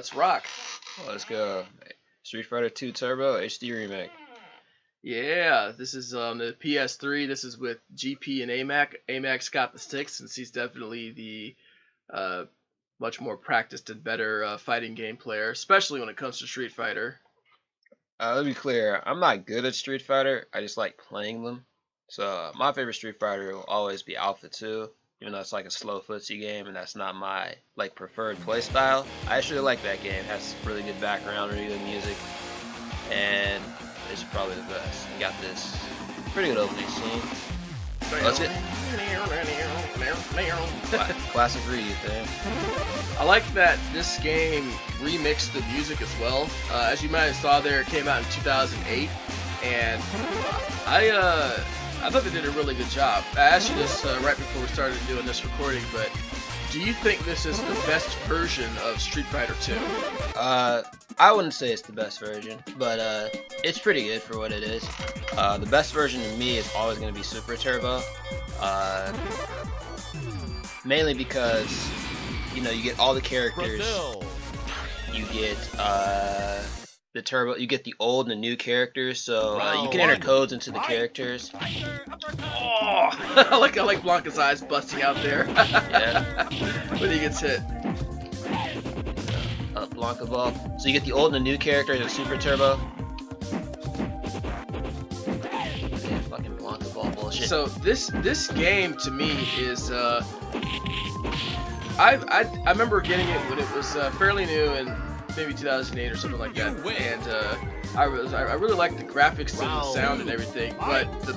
Let's rock. Let's go. Street Fighter 2 Turbo HD Remake. Yeah, this is on the PS3. This is with GP and AMac. AMac's got the sticks since he's definitely the much more practiced and better fighting game player, especially when it comes to Street Fighter. Let me be clear, I'm not good at Street Fighter, I just like playing them. So my favorite Street Fighter will always be Alpha 2, even though it's like a slow footsie game and that's not my like preferred play style. I actually like that game. It has really good background, really good music, and it's probably the best. You got this pretty good opening scene. That's it. Classic Ryu thing. I like that this game remixed the music as well. As you might have saw there, it came out in 2008, and I thought they did a really good job. I asked you this right before we started doing this recording, but do you think this is the best version of Street Fighter 2? I wouldn't say it's the best version, but it's pretty good for what it is. The best version to me is always going to be Super Turbo, mainly because you know you get all the characters. You get the turbo. You get the old and the new characters, so you can enter codes into the characters. Oh, I like Blanca's eyes busting out there. Yeah. When he gets hit. Blanca ball. So you get the old and the new characters in Super Turbo. Yeah, fucking Blanca ball bullshit. So this game to me is I remember getting it when it was fairly new and maybe 2008 or something like that, and I really liked the graphics and the sound and everything. But the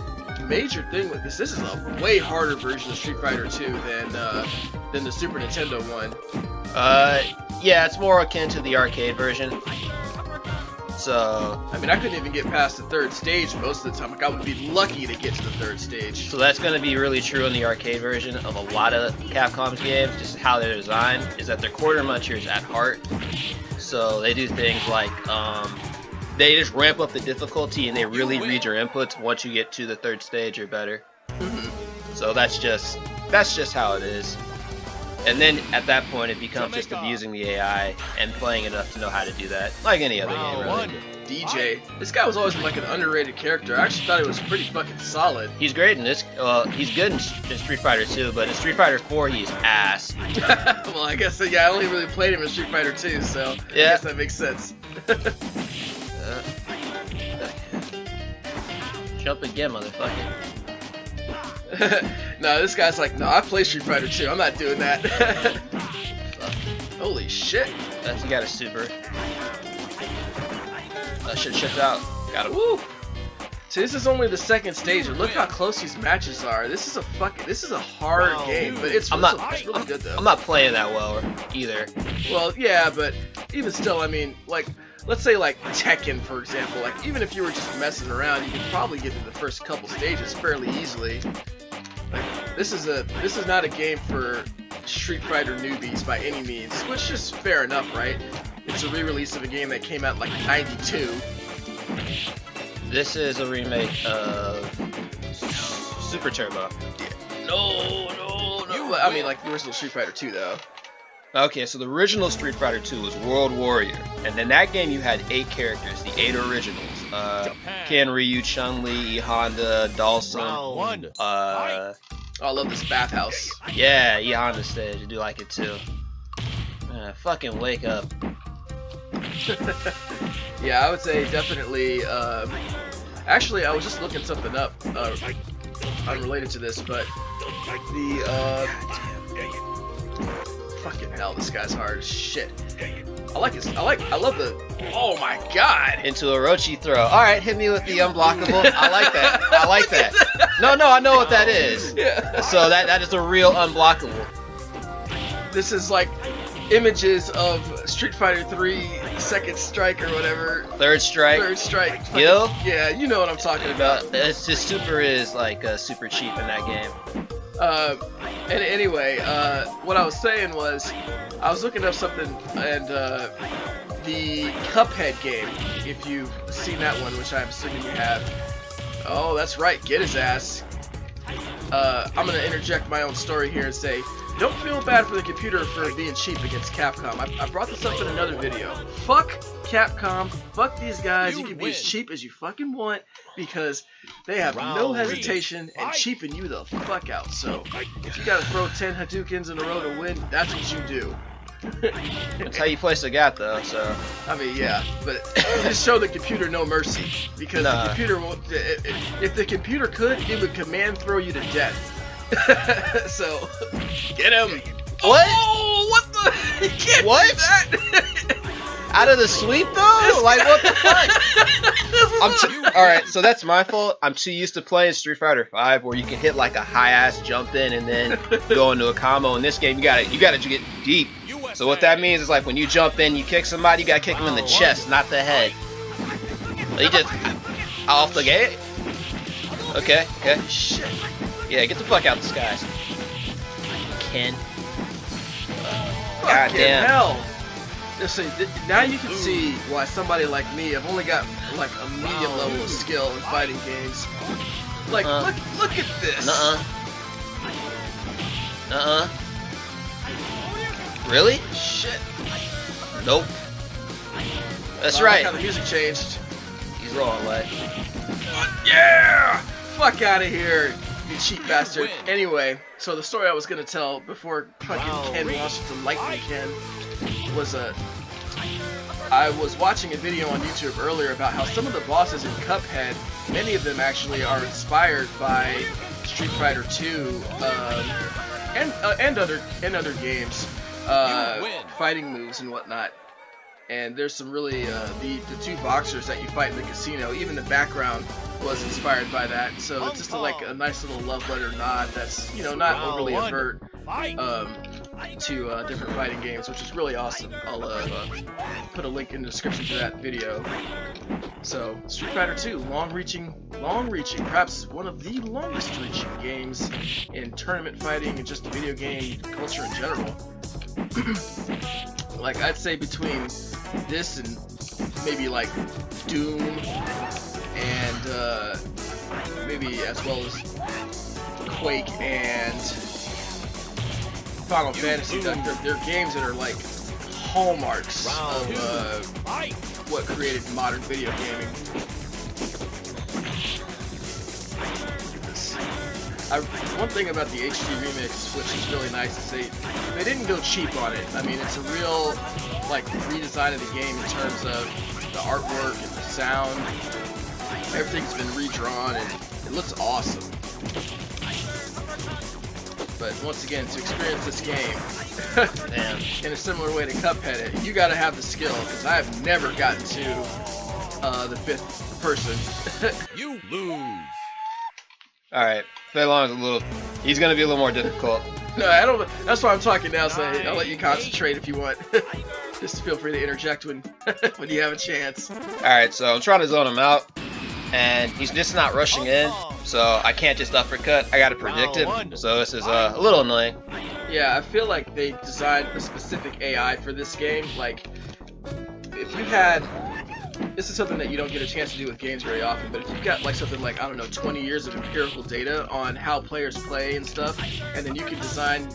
major thing with this is a way harder version of Street Fighter 2 than the Super Nintendo one. Yeah, it's more akin to the arcade version. So I mean, I couldn't even get past the third stage most of the time. Like, I would be lucky to get to the third stage. So that's going to be really true in the arcade version of a lot of Capcom's games. Just how they're designed is that they're quarter munchers at heart. So they do things like they just ramp up the difficulty and they really read your inputs once you get to the third stage or better. So that's just how it is. And then at that point it becomes just abusing the AI and playing enough to know how to do that, like any other game really. DJ, this guy was always like an underrated character. I actually thought he was pretty fucking solid. He's great in this. He's good in Street Fighter 2, but in Street Fighter 4 he's ass. Well, I guess yeah. I only really played him in Street Fighter 2, so yeah. I guess that makes sense. Jump again, motherfucker. No, this guy's like, no, I play Street Fighter 2. I'm not doing that. Holy shit! You got a super. That shit shipped out. Got him. Woo! See, this is only the second stage, and look how close these matches are. This is a hard game, but it's really good though. I'm not playing that well either. Well, yeah, but even still, I mean, like, let's say like Tekken, for example. Like, even if you were just messing around, you could probably get to the first couple stages fairly easily. Like, this is not a game for Street Fighter newbies by any means, which is fair enough, right? It's a re-release of a game that came out in like '92. This is a remake of Super Turbo. Yeah. No. I mean, like the original Street Fighter 2, though. Okay, so the original Street Fighter 2 was World Warrior, and in that game you had 8 characters, the 8 originals. Ken, Ryu, Chun-Li, E Honda, Dhalsim. I love this bathhouse. Yeah, E Honda stage. I do like it too. Fucking wake up. Yeah, I would say definitely. Actually, I was just looking something up unrelated to this, but the fucking hell, this guy's hard as shit. I love the. Oh my god! Into a Orochi throw. All right, hit me with the unblockable. I like that. I like that. No, I know what that is. Yeah. So that is a real unblockable. This is like images of Street Fighter 3 Second Strike or whatever. Third Strike. Third Strike. Gil? Yeah, you know what I'm talking about. His super is like super cheap in that game. And anyway, what I was saying was, I was looking up something, and the Cuphead game, if you've seen that one, which I'm assuming you have. Oh, that's right, get his ass. I'm gonna interject my own story here and say, don't feel bad for the computer for being cheap against Capcom. I brought this up in another video. Fuck Capcom. Fuck these guys. You can be as cheap as you fucking want because they have no hesitation in cheaping you the fuck out. So if you gotta throw 10 Hadoukens in a row to win, that's what you do. That's how you play Sagat, though. So I mean, yeah, but just show the computer no mercy because the computer won't. If the computer could, it would command throw you to death. So get him. What? Oh, what the? You can't do that. Out of the sweep though? Like what the fuck? Alright, so that's my fault. I'm too used to playing Street Fighter 5 where you can hit like a high ass jump in and then go into a combo. In this game you gotta get deep. So what that means is like when you jump in, you kick somebody, you gotta kick them in the chest, not the head. You just off the gate? Okay. Shit. Yeah, get the fuck out of the skies. Ken. God damn. Hell. Listen, now you can see why somebody like me, I've only got like a medium level of skill in fighting games. Like, look at this. Really? Shit. Nope. That's I right. like how the music changed. He's wrong, like. Yeah! Fuck out of here, you cheap bastard. Anyway, so the story I was gonna tell before fucking Ken launched into Lightning Ken was I was watching a video on YouTube earlier about how some of the bosses in Cuphead, many of them actually are inspired by Street Fighter 2 and other games, fighting moves and whatnot. And there's some really the two boxers that you fight in the casino, even the background was inspired by that. So it's just a nice little love letter nod that's, you know, not overly overt to different fighting games, which is really awesome. I'll put a link in the description to that video. So Street Fighter 2, long-reaching, perhaps one of the longest-reaching games in tournament fighting and just video game culture in general. Like, I'd say between this and maybe like Doom and maybe as well as Quake and Final Fantasy, they're games that are like hallmarks of what created modern video gaming. One thing about the HD remix, which is really nice, is they didn't go cheap on it. I mean, it's a real like redesign of the game in terms of the artwork and the sound. Everything's been redrawn and it looks awesome. But once again, to experience this game in a similar way to Cuphead, you gotta have the skill, because I have never gotten to the 5th person. You lose. Alright, Fei Long's he's gonna be a little more difficult. No, I don't. That's why I'm talking now, so I'll let you concentrate if you want. Just feel free to interject when you have a chance. Alright, so I'm trying to zone him out, and he's just not rushing in, so I can't just uppercut. I gotta predict him, so this is a little annoying. Yeah, I feel like they designed a specific AI for this game. Like, if you had... This is something that you don't get a chance to do with games very often, but if you've got like something like, I don't know, 20 years of empirical data on how players play and stuff, and then you can design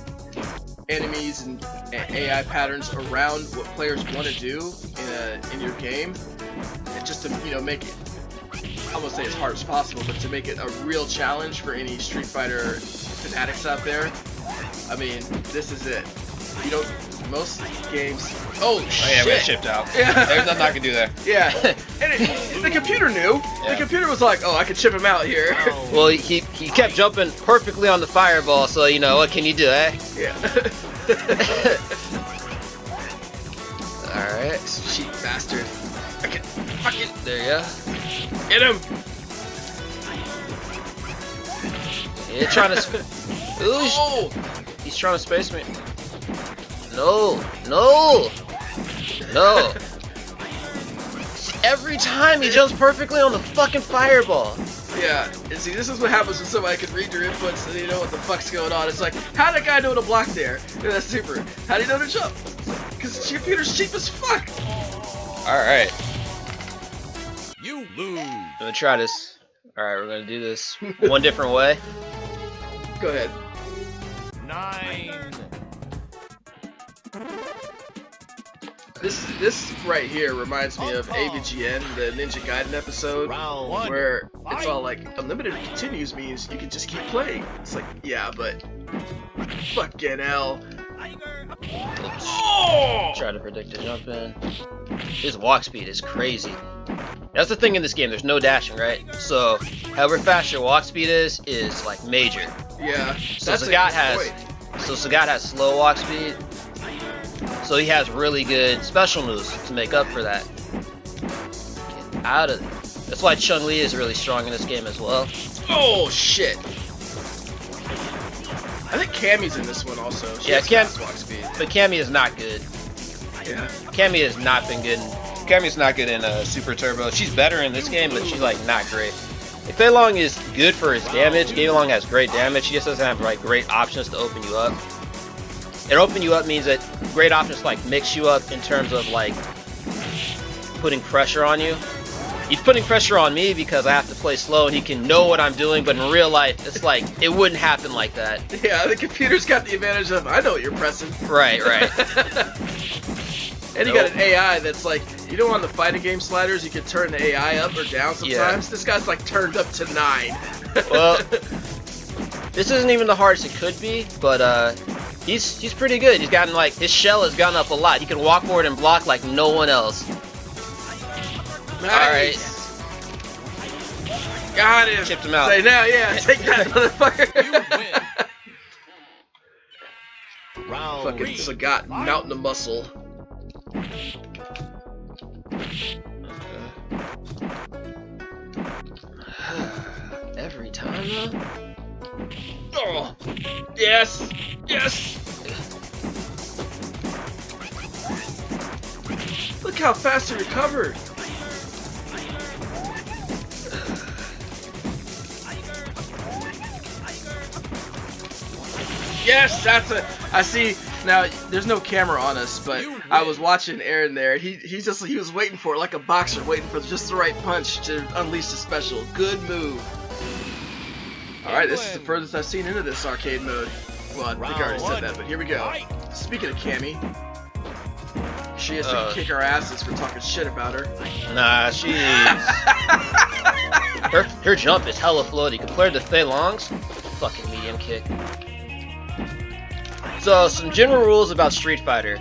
enemies and AI patterns around what players want to do in your game, and just to, you know, make it, I won't say as hard as possible, but to make it a real challenge for any Street Fighter fanatics out there. I mean, this is it. You don't... Most games... Oh, yeah, we got chipped out. Yeah. There's nothing I can do there. Yeah. And the computer knew. Yeah. The computer was like, oh, I can chip him out here. Oh. Well, he kept jumping perfectly on the fireball, so, you know, what can you do, eh? Yeah. Alright. Cheap bastard. Fucking... There you go. Hit him! Yeah, trying to... Ooh, he's trying to space me. No. Every time he jumps perfectly on the fucking fireball. Yeah, and see, this is what happens when somebody can read your inputs and you know what the fuck's going on. It's like, how did that guy know to block there? Yeah, that's super. How do you know to jump? Because your computer's cheap as fuck. Alright. You lose. I'm gonna try this. Alright, we're gonna do this one different way. Go ahead. 9. This right here reminds me of AVGN, the Ninja Gaiden episode, where it's all like unlimited continues means you can just keep playing. It's like, yeah, but fucking hell. Oh! Try to predict a jump in. His walk speed is crazy. That's the thing in this game. There's no dashing, right? So, however fast your walk speed is like major. Yeah. So Sagat has slow walk speed. So he has really good special moves to make up for that. Get out of there. That's why Chun-Li is really strong in this game as well. Oh shit! I think Cammy's in this one also. She has fast walk speed. But Cammy is not good. Yeah. Cammy has not been good. Cammy's not good in Super Turbo. She's better in this game, but she's like not great. Like, Fei Long is good for his damage. Fei Long has great damage. She just doesn't have like great options to open you up. And open you up means that great options like mix you up in terms of like putting pressure on you. He's putting pressure on me because I have to play slow and he can know what I'm doing, but in real life it's like it wouldn't happen like that. Yeah, the computer's got the advantage of I know what you're pressing. Right. And you got an AI that's like, you know, on the fighting game sliders you can turn the AI up or down sometimes. Yeah. This guy's like turned up to 9. Well, this isn't even the hardest it could be, but he's pretty good. He's gotten like his shell has gone up a lot. He can walk forward and block like no one else. Nice. Alright. Got him. Chipped him out. Say now, yeah, take that, motherfucker. You win. Round Fucking Sagat, mountain of muscle. Every time though? Oh, yes, yes. Look how fast he recovered. Yes, that's a. I see. Now there's no camera on us, but I was watching Aaron there. He was waiting for it like a boxer, waiting for just the right punch to unleash the special. Good move. All right, this is the furthest I've seen into this arcade mode. Well, I think I already said that, but here we go. Speaking of Cammy, she has to kick our asses for talking shit about her. Nah, she's her jump is hella floaty compared to Fei Long's. Fucking medium kick. So, some general rules about Street Fighter.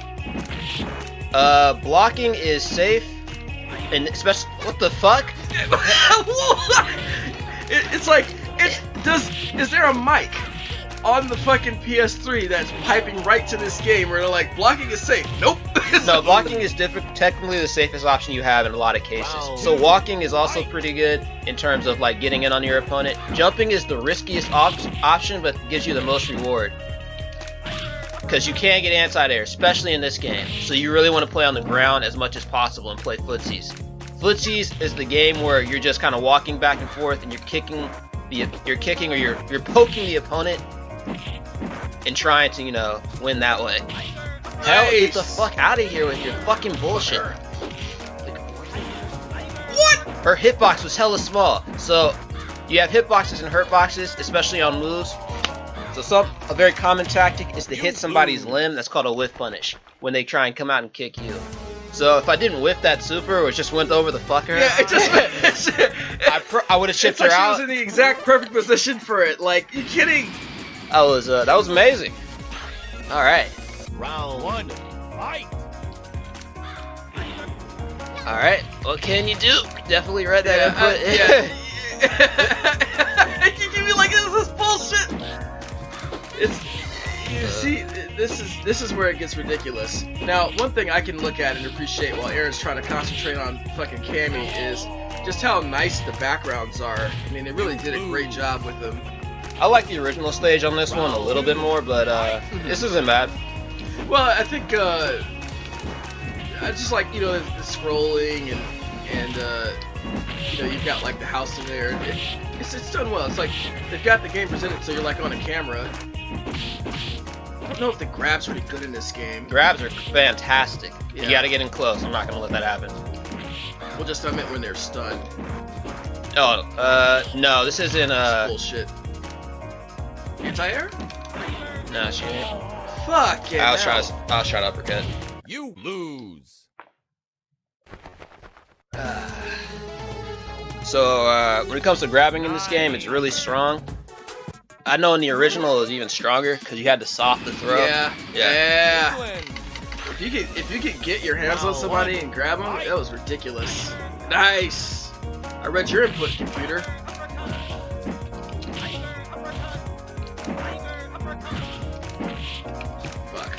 Blocking is safe, and especially what the fuck? It's like is there a mic on the fucking PS3 that's piping right to this game where they're like blocking is safe? Nope. No, blocking is technically the safest option you have in a lot of cases. So walking is also pretty good in terms of like getting in on your opponent. Jumping is the riskiest option, but gives you the most reward. Because you can't get anti-air, especially in this game. So you really want to play on the ground as much as possible and play footsies. Footsies is the game where you're just kind of walking back and forth and you're kicking or you're poking the opponent and trying to, you know, win that way. Hell, get the fuck out of here with your fucking bullshit. What? Her hitbox was hella small. So you have hitboxes and hurtboxes, especially on moves. So a very common tactic is to hit somebody's limb. That's called a whiff punish when they try and come out and kick you. So if I didn't whiff that super or just went over the fucker, yeah, it just I would have shipped her out. out. She was in the exact perfect position for it. Like, you kidding? That was amazing. All right. Round 1. Fight. All right. What can you do? Definitely read that input. You give me like this is bullshit. You see, this is where it gets ridiculous. Now, one thing I can look at and appreciate while Aaron's trying to concentrate on fucking Cammy is just how nice the backgrounds are. I mean, they really did a great job with them. I like the original stage on this one a little bit more, but this isn't bad. Well, I think I just like, you know, the scrolling and you know, you've got like the house in there. It's done well. It's like they've got the game presented so you're like on a camera. I don't know if the grabs are really good in this game. Grabs are fantastic. Yeah. You gotta get in close. I'm not gonna let that happen. Well, just I meant when they're stunned. Oh, no, this isn't bullshit. Anti-air? No, she ain't. Fuck yeah. I'll try to uppercut. You lose. So when it comes to grabbing in this game, it's really strong. I know in the original it was even stronger because you had to soft the throw. Yeah. If you could get your hands on somebody and grab them, that was ridiculous. Nice. I read your input, computer. Fuck.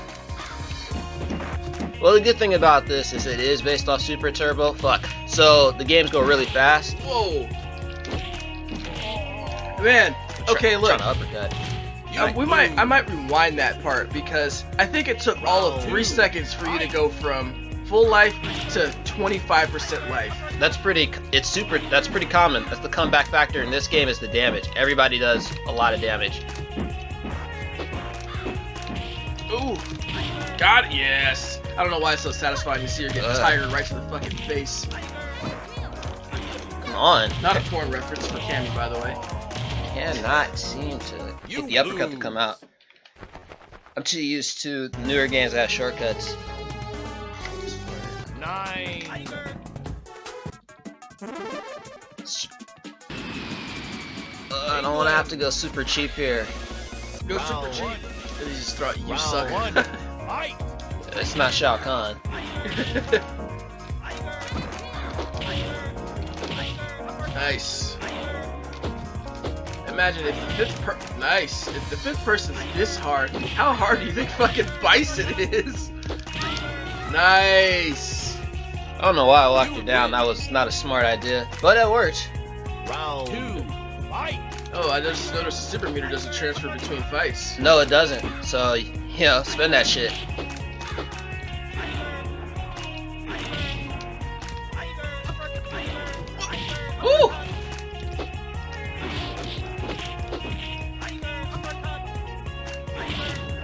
Well, the good thing about this is it is based off Super Turbo. Fuck. So the games go really fast. Whoa. Man. Okay, look. Trying to uppercut. I might rewind that part because I think it took all of 3 seconds for you to go from full life to 25% life. That's pretty common. That's the comeback factor in this game is the damage. Everybody does a lot of damage. Ooh. Got it. Yes. I don't know why it's so satisfying to see her get tired right to the fucking face. Come on. Not a porn reference for Cammy, by the way. Cannot seem to get the uppercut to come out. I'm too used to the newer games that have shortcuts. 9. I don't want to have to go super cheap here. Go super cheap. And you just throw it, you suck. Fight. It's not Shao Kahn. Nice. Imagine if the fifth person's this hard, how hard do you think fucking Bison is? Nice. I don't know why I locked her down. That was not a smart idea, but it worked. Round 2. Fight. Oh, I just noticed the super meter doesn't transfer between fights. No, it doesn't. So, you know, spend that shit. Woo!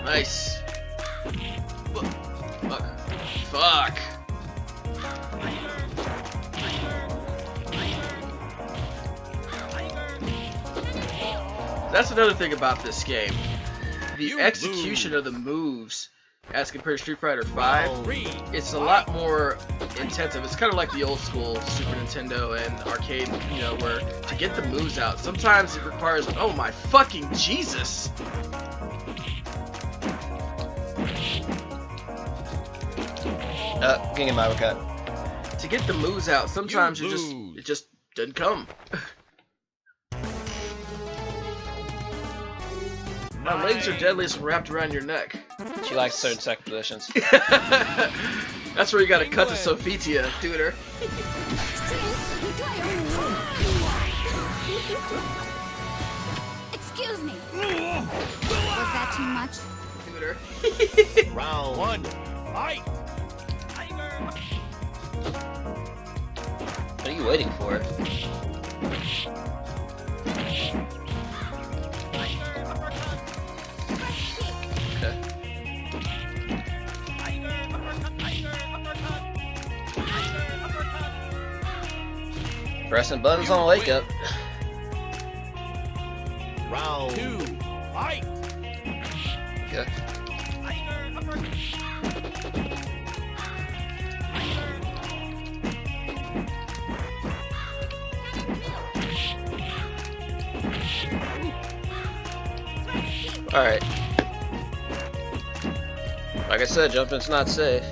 Nice. Fuck. That's another thing about this game. The execution of the moves, as compared to Street Fighter V, it's a lot more intensive. It's kind of like the old school Super Nintendo and arcade, you know, where to get the moves out, sometimes it requires, oh my fucking Jesus! Getting my uppercut. To get the moves out, sometimes it just doesn't come. My legs are deadliest wrapped around your neck. She likes certain sex positions. That's where you gotta cut to Sophitia, tutor. Excuse me. Was that too much? Tutor. Round 1. Fight. What are you waiting for? Okay. Pressing buttons on wake up. Round 2. Fight. Okay. Alright. Like I said, jumping's not safe.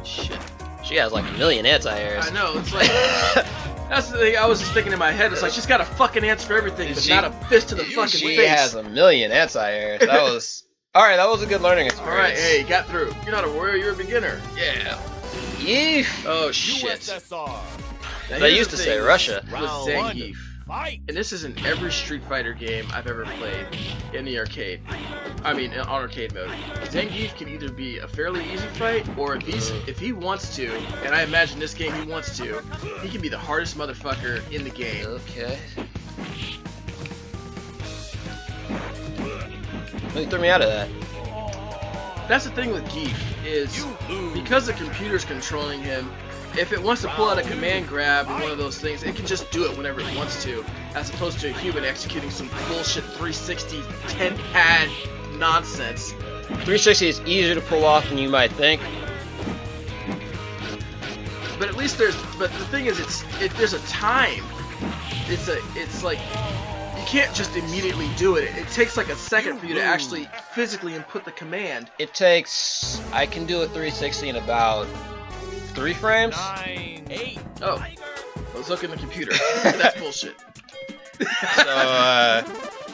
Shit. She has like a million anti-airs. I know, it's like... That's the thing I was just thinking in my head. It's like she's got a fucking answer for everything, but not a fist to the fucking She face. has a million anti-airs. That was... Alright, that was a good learning experience. Alright, hey, you got through. You're not a warrior, you're a beginner. Yeah. Yeef. Oh, shit. USSR. Now, They here's used the to thing say Russia. with Round 1. Zangief. Fight. And this is in every Street Fighter game I've ever played in the arcade. I mean, on arcade mode. Zangief can either be a fairly easy fight, or if he wants to, and I imagine this game he wants to, he can be the hardest motherfucker in the game. Okay. You threw me out of that. That's the thing with Geef, is because the computer's controlling him, if it wants to pull out a command grab or one of those things, it can just do it whenever it wants to, as opposed to a human executing some bullshit 360 10-pad nonsense. 360 is easier to pull off than you might think. but at least there's. But the thing is, there's a time. It's like you can't just immediately do it. It takes like a second for you to actually physically input the command. It takes. I can do a 360 in about 3 frames. 9, 8. Oh, I was looking at the computer. That's bullshit. So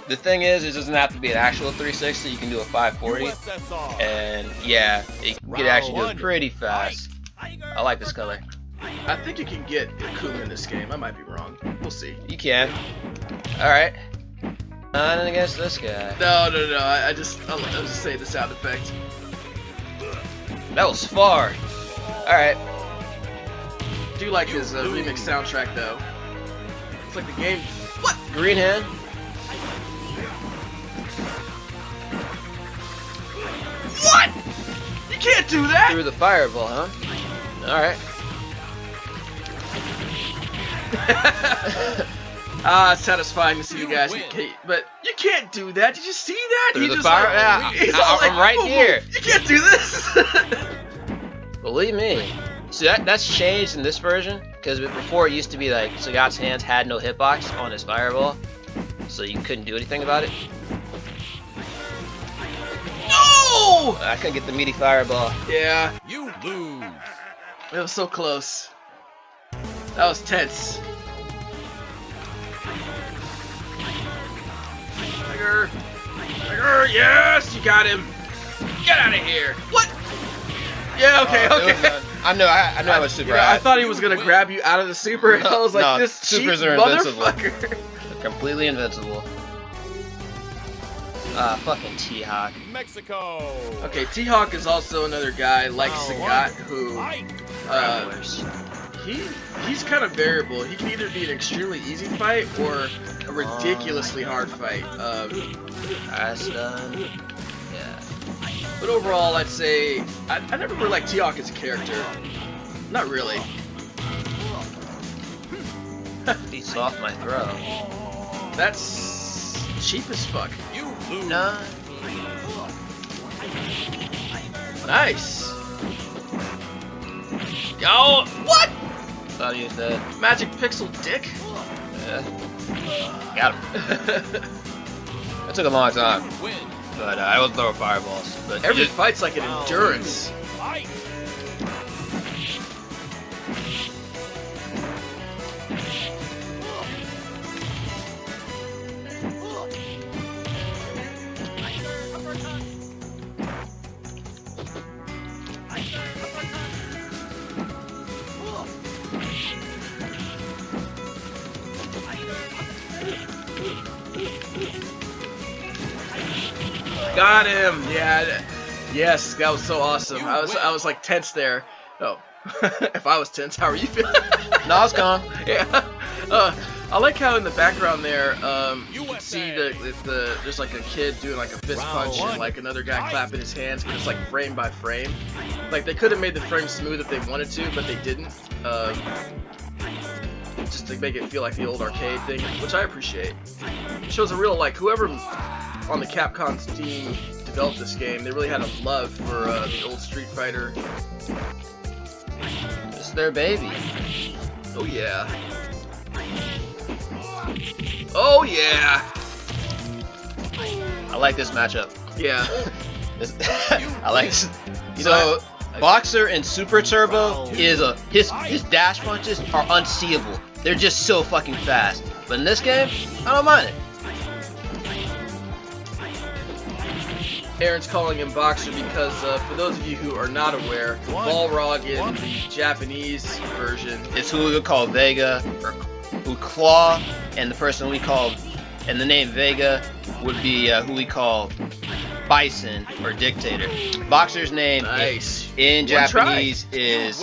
the thing is, it doesn't have to be an actual 360. You can do a 540, USSR. and yeah, you can actually do it pretty fast. I like this color. I think you can get Akuma in this game. I might be wrong. We'll see. You can. All right. And against this guy. No. I was just saying the sound effect. That was far. All right. I do like his remix soundtrack though. It's like the game. What? Green hand. What? You can't do that. Through the fireball, huh? All right. It's satisfying to see you guys get Kate, but you can't do that. Did you see that? Through He the just fire. like, Yeah, he's all like, I'm right boom, boom. here. You can't do this. Believe me. See, that's changed in this version, because before it used to be like Sagat's hands had no hitbox on his fireball, so you couldn't do anything about it. No! I couldn't get the meaty fireball. Yeah, You lose. it was so close. That was tense. Tiger, yes, you got him. Get out of here. What? Yeah, okay. I know I was super I high. thought he was gonna grab you out of the super, and I was like, No, this cheap supers are invincible. motherfucker. Completely invincible. Fucking T-Hawk. Mexico. Okay, T-Hawk is also another guy like Sagat who, he's kind of variable. He can either be an extremely easy fight or a ridiculously hard fight. That's done. Yeah. But overall, I'd say I never really liked T-Hawk as a character. Not really. Beats off my throw. That's cheap as fuck. You lose. No. Nice. Yo, what? Thought he was dead. Magic pixel dick. Yeah. Got him. That took a long time, Win. but I was throwing fireballs. But Every just, fight's like an endurance. Fight. Got him. Yeah. Yes, that was so awesome. I was like tense there. Oh, if I was tense, how are you feeling? no, it's gone. Yeah. I like how in the background there, you can see the there's like a kid doing like a fist punch and like another guy clapping his hands, but it's like frame by frame. Like they could have made the frame smooth if they wanted to, but they didn't. Just to make it feel like the old arcade thing, which I appreciate. It shows a real like whoever on the Capcom's team developed this game, they really had a love for the old Street Fighter. It's their baby. Oh yeah. Oh yeah. I like this matchup. Yeah. I like this. So, Boxer and Super Turbo is his dash punches are unseeable. They're just so fucking fast. But in this game, I don't mind it. Aaron's calling him Boxer because, for those of you who are not aware, Balrog in the Japanese version It's who we would call Vega, or who Claw, and the person we call, and the name Vega would be who we call Bison or Dictator. Boxer's name Nice. in One Japanese is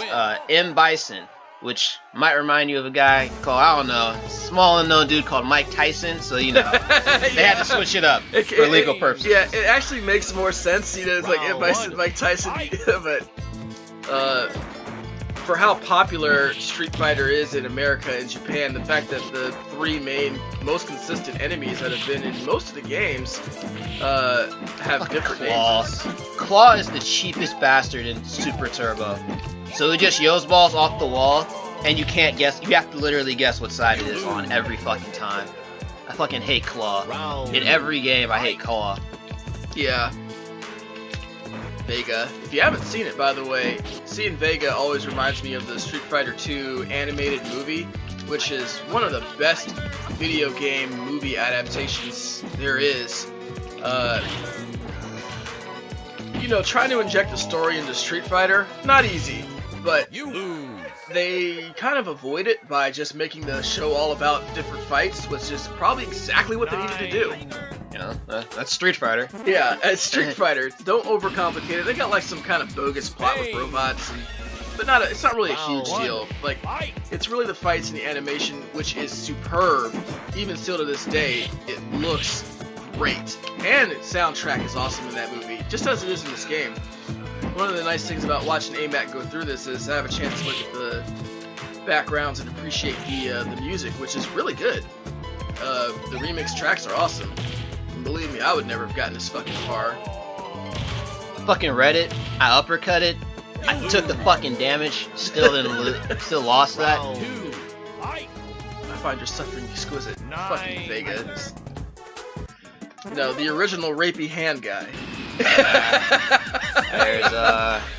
M. Bison, which might remind you of a guy called, I don't know, small unknown dude called Mike Tyson, so you know, they had to switch it up for legal purposes. Yeah, it actually makes more sense, you know, it's like if I said Mike Tyson, but for how popular Street Fighter is in America and Japan, the fact that the three main, most consistent enemies that have been in most of the games have different Claw. names. Claw is the cheapest bastard in Super Turbo. So it just yos balls off the wall, and you can't guess. You have to literally guess what side it is on every fucking time. I fucking hate claw. In every game, I hate claw. Yeah. Vega. If you haven't seen it, by the way, seeing Vega always reminds me of the Street Fighter 2 animated movie, which is one of the best video game movie adaptations there is. You know, trying to inject a story into Street Fighter, not easy, but You lose. they kind of avoid it by just making the show all about different fights, which is probably exactly what they needed to do. You know, that's Street Fighter. Yeah, as Street Fighter, don't overcomplicate it. They got like some kind of bogus plot with robots, but it's not really a huge deal. Like, it's really the fights and the animation, which is superb. Even still to this day, it looks great. And its soundtrack is awesome in that movie, just as it is in this game. One of the nice things about watching AMac go through this is I have a chance to look at the backgrounds and appreciate the music, which is really good. The remix tracks are awesome. And believe me, I would never have gotten this fucking far. Fucking read it. I uppercut it. I took the fucking damage. Still didn't. Still lost that. I find your suffering exquisite. Fucking Vega. No, the original rapey hand guy. There's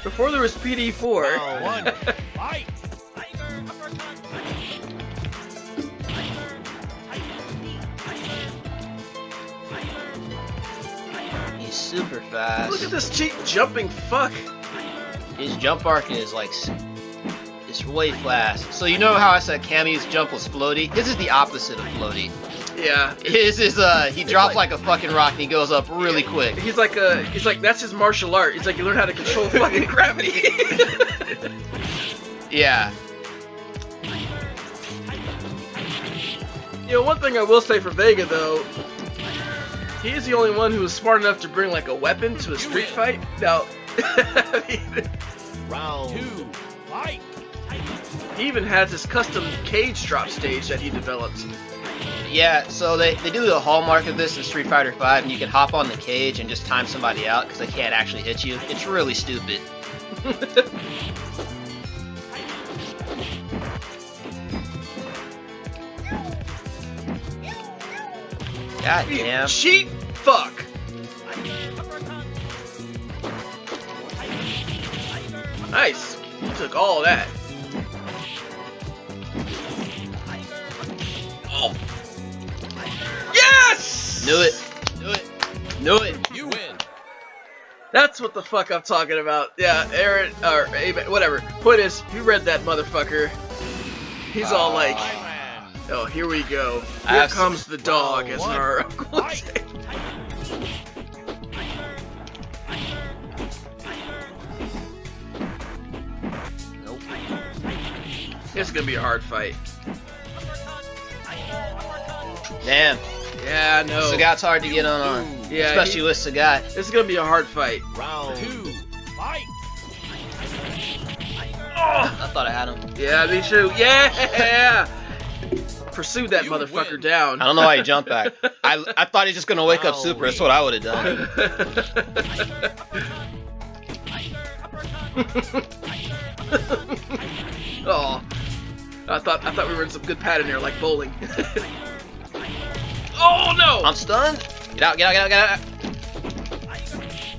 Before there was PD4. He's super fast. Look at this cheap jumping fuck. His jump arc is like, it's way fast. So you know how I said Cammy's jump was floaty? His is the opposite of floaty. Yeah. His is he drops like a fucking rock and he goes up really quick. He's like that's his martial art. He's like, you learn how to control fucking gravity. Yeah. You know, one thing I will say for Vega though, he is the only one who was smart enough to bring like a weapon to a street fight. Now, Round 2. Fight. He even has his custom cage drop stage that he developed. Yeah, so they do the hallmark of this in Street Fighter 5, and you can hop on the cage and just time somebody out because they can't actually hit you. It's really stupid. God damn. Cheat fuck. Nice. You took all of that. Oh. Yes! Knew it. Knew it. Knew it. You win. That's what the fuck I'm talking about. Yeah, Aaron, or whatever. Point is, you read that motherfucker. He's all like, Thailand. oh, here we go. Here comes the dog, as our uncle would say. Nope. It's gonna be a hard fight. Damn. Yeah, no. Sagat's hard to get on. Yeah, especially with Sagat. This is gonna be a hard fight. Round 2. Fight. I thought I had him. Yeah, me too. Yeah! Pursued that You motherfucker win. down. I don't know why he jumped back. I thought he was just gonna wake up super. That's what I would have done. Oh, I thought we were in some good pattern there, like bowling. Oh no! I'm stunned. Get out! Get out! Get out! Get out!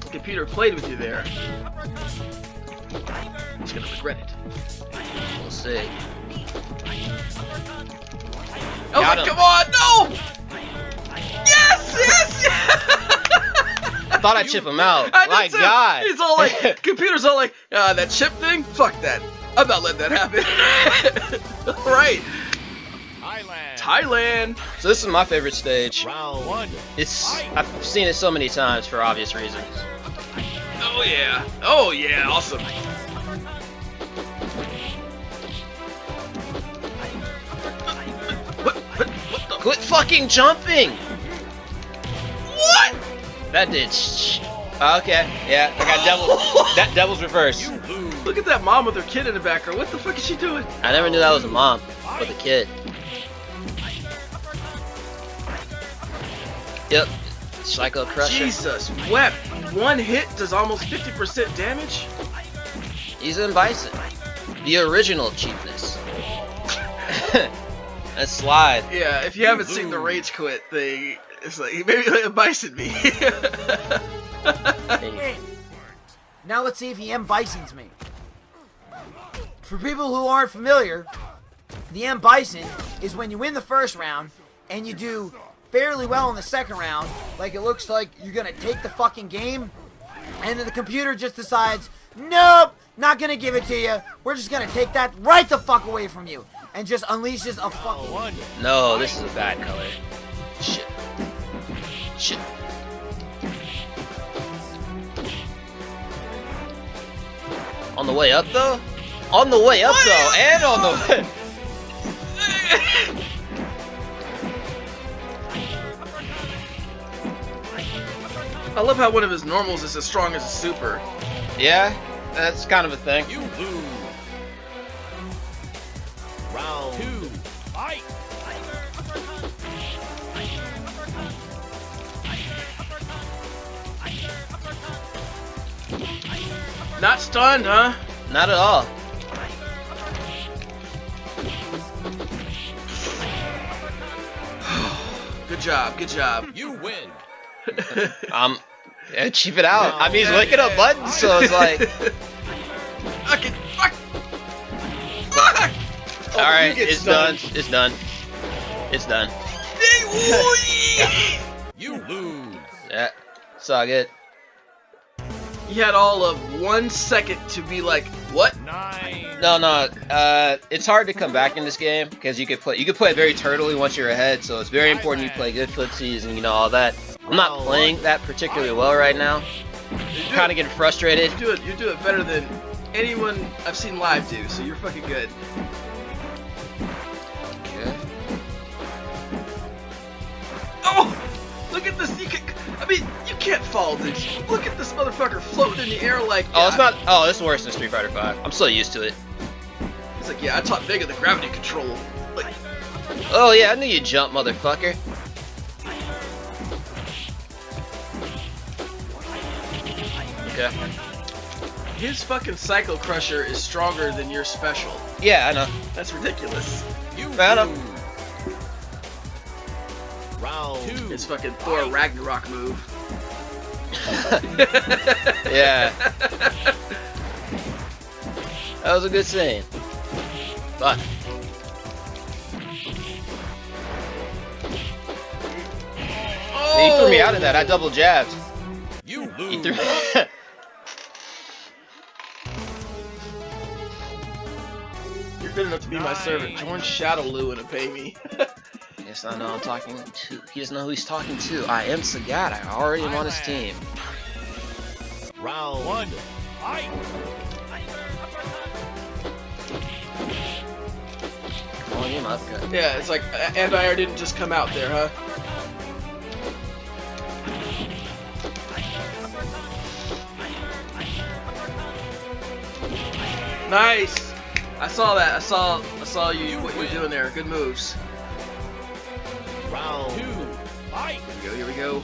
The computer played with you there. He's gonna regret it. We'll see. Oh Got my, him. come on, no! Yes, yes, yes! I thought I'd chip him out. I did My too. God. He's all like, computer's all like, that chip thing? Fuck that. I'm not letting that happen. Right. Thailand. So this is my favorite stage. Round 1. I've seen it so many times for obvious reasons. Oh yeah. Oh yeah, awesome. What the? Quit fucking jumping! What? That did. Okay, yeah, I got devil. That devil's reverse. You lose. Look at that mom with her kid in the background. What the fuck is she doing? I never knew that was a mom with a kid. Yep. Psycho Crusher. Jesus, wept. One hit does almost 50% damage? He's in Bison. The original cheapness. Let's slide. Yeah, if you haven't seen the rage quit thing, it's like maybe like a bison me. Hey. Now let's see if he M-Bisons me. For people who aren't familiar, the M-Bison is when you win the first round and you do fairly well in the second round, like it looks like you're gonna take the fucking game, and then the computer just decides, nope, not gonna give it to you. We're just gonna take that right the fuck away from you, and just unleashes a fucking. No, this is a bad color. Shit. Shit. On the way up though? On the way up though, and on the way. I love how one of his normals is as strong as a super. Yeah, that's kind of a thing. You lose. Round 2, fight. Not stunned, huh? Not at all. Good job, good job. You win. Yeah, cheap it out. I mean, he's licking up buttons, so it's like. Fucking fuck. Fuck. Oh, All right, you get it's stunned. done. It's done. It's done. You lose. Yeah, Sagat. You had all of 1 second to be like, what? 9. No. It's hard to come back in this game because you could play it very turtly once you're ahead. So it's very important you play good footsies and all that. I'm not playing that particularly well right now. Kind of getting frustrated. You do it better than anyone I've seen live do. So you're fucking good. Okay. Oh, look at this. You can't fall, dude. Look at this motherfucker floating in the air like. Oh, it's not. Oh, it's worse than Street Fighter 5. I'm so used to it. It's like, yeah, I taught Vega the gravity control. Like, Oh yeah, I knew you'd jump, motherfucker. Okay. his fucking Psycho Crusher is stronger than your special. Yeah, I know. That's ridiculous. You Fair enough. lose. Round 2. His fucking Thor Ragnarok move. Yeah. That was a good scene. But Oh! he threw me out of that. I double jabbed. You He lose. threw You're good enough to be my servant. Join Shadow Lou and pay me. Yes, I know I'm talking to. He doesn't know who he's talking to. I am Sagat. I already am on his team. Round 1. Fight. Calling him upcut. Yeah, it's like Anti-Air didn't just come out there, huh? Nice. I saw that. I saw you. What you were doing there. Good moves. Round 2. Fight. Here we go.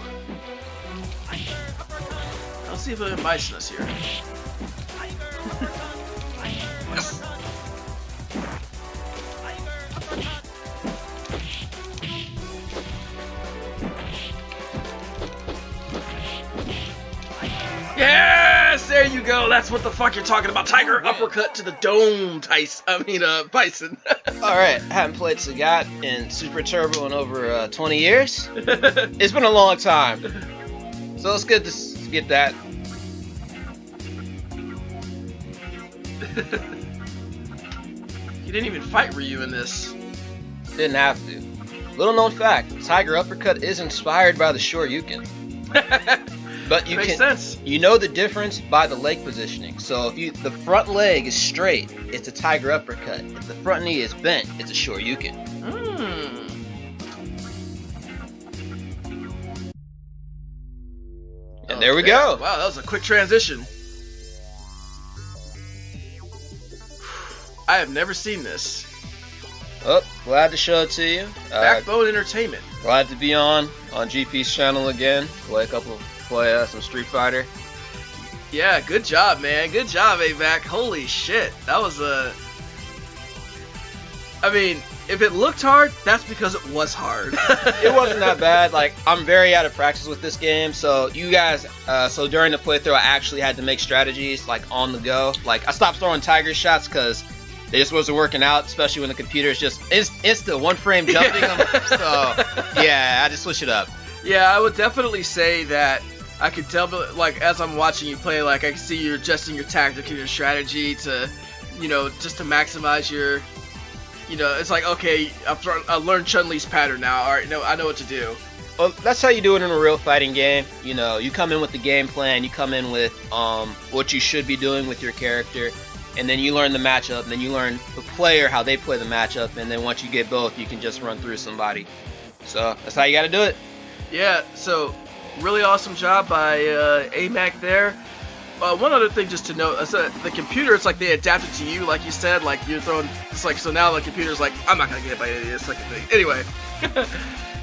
Let's see if I'm biting us here. Yes. Yes, there you go. That's what the fuck you're talking about. Tiger uppercut to the dome, Bison. Alright, haven't played Sagat in Super Turbo in over 20 years. It's been a long time. So it's good to get that. You didn't even fight Ryu in this. Didn't have to. Little known fact, Tiger Uppercut is inspired by the Shoryuken. But you Makes can, sense. you know the difference by the leg positioning. So if the front leg is straight, it's a Tiger Uppercut. If the front knee is bent, it's a Shoryuken. And there we go. Wow, that was a quick transition. I have never seen this. Oh, glad to show it to you. Backbone Entertainment. Glad to be on GP's channel again. Play some Street Fighter. Yeah, good job, man. Good job, AMac. Holy shit. That was a... I mean, if it looked hard, that's because it was hard. It wasn't that bad. Like, I'm very out of practice with this game, so you guys, so during the playthrough, I actually had to make strategies, like, on the go. Like, I stopped throwing tiger shots because they just wasn't working out, especially when the computer is just instant one frame jumping them. So, yeah, I had to switch it up. Yeah, I would definitely say that I could tell, like, as I'm watching you play, like, I can see you're adjusting your tactic and your strategy to, you know, just to maximize your, you know, it's like, okay, I learned Chun-Li's pattern now. All right, no, I know what to do. Well, that's how you do it in a real fighting game. You know, you come in with the game plan, you come in with what you should be doing with your character, and then you learn the matchup, and then you learn the player, how they play the matchup, and then once you get both, you can just run through somebody. So, that's how you gotta do it. Yeah, so really awesome job by AMac there. One other thing just to note, the computer, it's like they adapted to you, like you said, like you're throwing, it's like, so now the computer's like, I'm not gonna get hit by any of this, like a thing.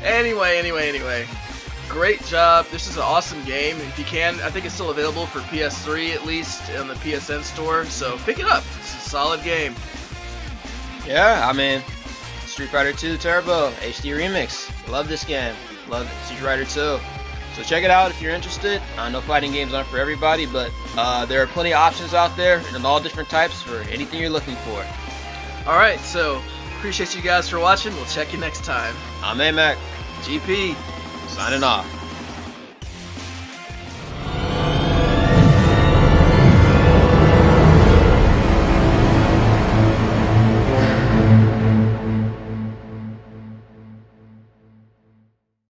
Anyway. Great job. This is an awesome game. If you can, I think it's still available for PS3 at least in the PSN store, so pick it up. It's a solid game. Yeah, I mean, Street Fighter 2 Turbo HD Remix. Love this game. Love Street Fighter 2. So check it out if you're interested. I know fighting games aren't for everybody, but there are plenty of options out there in all different types for anything you're looking for. Alright, so appreciate you guys for watching. We'll check you next time. I'm AMac, GP. signing off.